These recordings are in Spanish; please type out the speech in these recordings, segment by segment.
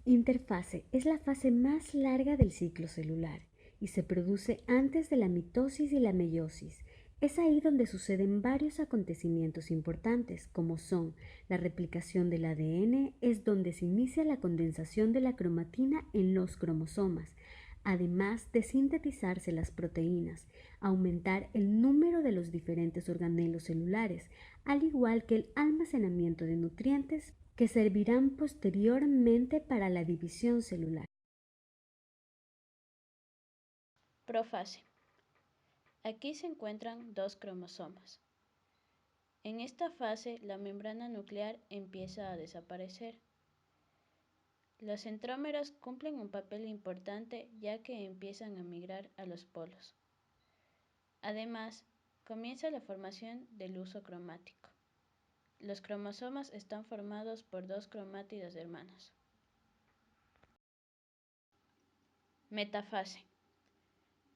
Interfase es la fase más larga del ciclo celular y se produce antes de la mitosis y la meiosis. Es ahí donde suceden varios acontecimientos importantes, como son la replicación del ADN, es donde se inicia la condensación de la cromatina en los cromosomas, además de sintetizarse las proteínas, aumentar el número de los diferentes organelos celulares, al igual que el almacenamiento de nutrientes que servirán posteriormente para la división celular. Profase. Aquí se encuentran dos cromosomas. En esta fase, la membrana nuclear empieza a desaparecer. Los centrómeros cumplen un papel importante ya que empiezan a migrar a los polos. Además, comienza la formación del uso cromático. Los cromosomas están formados por dos cromátidos hermanos. Metafase.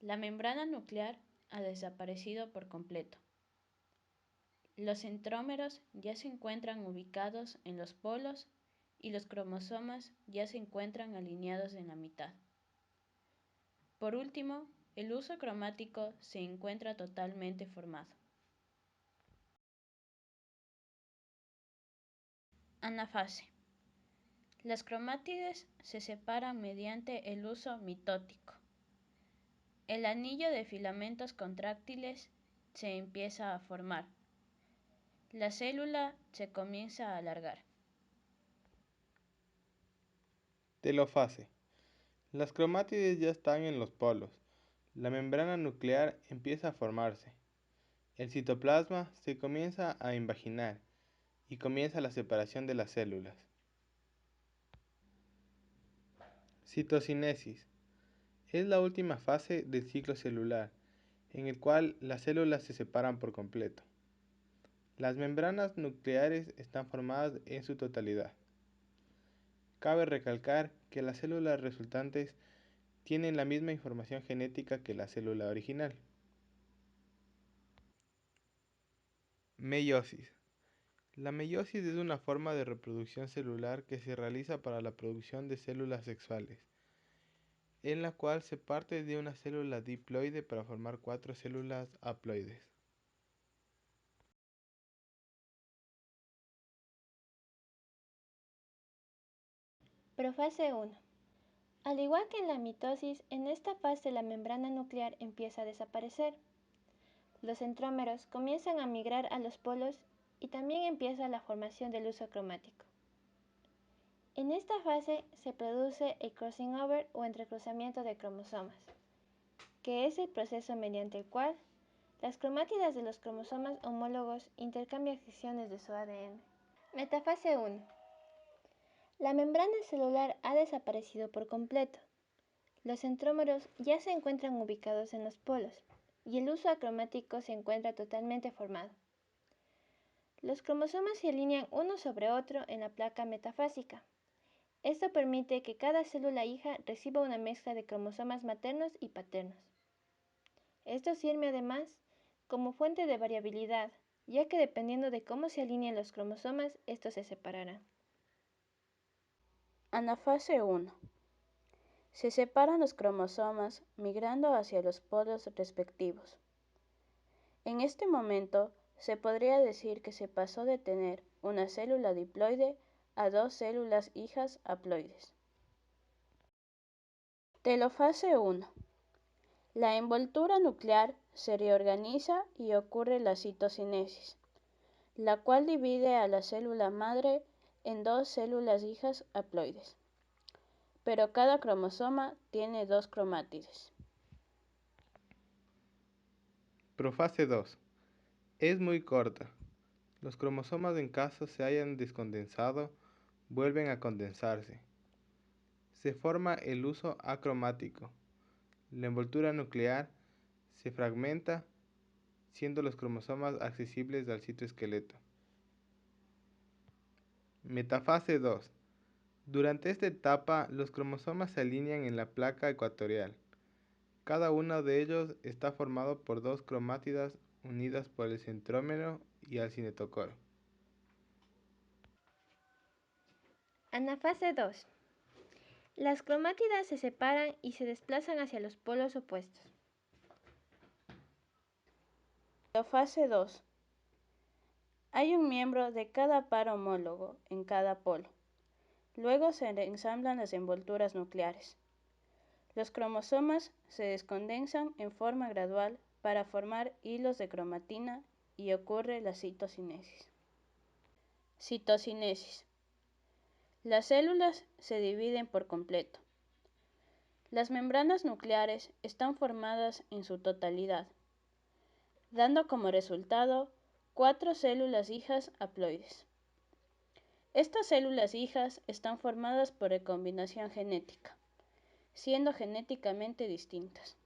La membrana nuclear ha desaparecido por completo. Los centrómeros ya se encuentran ubicados en los polos y los cromosomas ya se encuentran alineados en la mitad. Por último, el uso cromático se encuentra totalmente formado. Anafase. Las cromátides se separan mediante el uso mitótico. El anillo de filamentos contráctiles se empieza a formar. La célula se comienza a alargar. Telofase. Las cromátides ya están en los polos. La membrana nuclear empieza a formarse. El citoplasma se comienza a invaginar y comienza la separación de las células. Citocinesis. Es la última fase del ciclo celular, en el cual las células se separan por completo. Las membranas nucleares están formadas en su totalidad. Cabe recalcar que las células resultantes tienen la misma información genética que la célula original. Meiosis. La meiosis es una forma de reproducción celular que se realiza para la producción de células sexuales, en la cual se parte de una célula diploide para formar 4 células haploides. Profase 1. Al igual que en la mitosis, en esta fase la membrana nuclear empieza a desaparecer. Los centrómeros comienzan a migrar a los polos y también empieza la formación del uso cromático. En esta fase se produce el crossing over o entrecruzamiento de cromosomas, que es el proceso mediante el cual las cromátidas de los cromosomas homólogos intercambian secciones de su ADN. Metafase 1. La membrana celular ha desaparecido por completo. Los centrómeros ya se encuentran ubicados en los polos y el uso acromático se encuentra totalmente formado. Los cromosomas se alinean uno sobre otro en la placa metafásica. Esto permite que cada célula hija reciba una mezcla de cromosomas maternos y paternos. Esto sirve además como fuente de variabilidad, ya que dependiendo de cómo se alineen los cromosomas, estos se separarán. Anafase 1. Se separan los cromosomas migrando hacia los polos respectivos. En este momento, se podría decir que se pasó de tener una célula diploide a dos células hijas haploides. Telofase 1. La envoltura nuclear se reorganiza y ocurre la citocinesis, la cual divide a la célula madre en dos células hijas haploides, pero cada cromosoma tiene dos cromátides. Profase 2. Es muy corta. Los cromosomas en caso se hayan descondensado vuelven a condensarse. Se forma el uso acromático. La envoltura nuclear se fragmenta, siendo los cromosomas accesibles al citoesqueleto. Metafase 2. Durante esta etapa, los cromosomas se alinean en la placa ecuatorial. Cada uno de ellos está formado por dos cromátidas unidas por el centrómero y al cinetocoro. Anafase 2. Las cromátidas se separan y se desplazan hacia los polos opuestos. La fase 2. Hay un miembro de cada par homólogo en cada polo. Luego se ensamblan las envolturas nucleares. Los cromosomas se descondensan en forma gradual para formar hilos de cromatina y ocurre la citocinesis. Citocinesis. Las células se dividen por completo. Las membranas nucleares están formadas en su totalidad, dando como resultado 4 células hijas haploides. Estas células hijas están formadas por recombinación genética, siendo genéticamente distintas.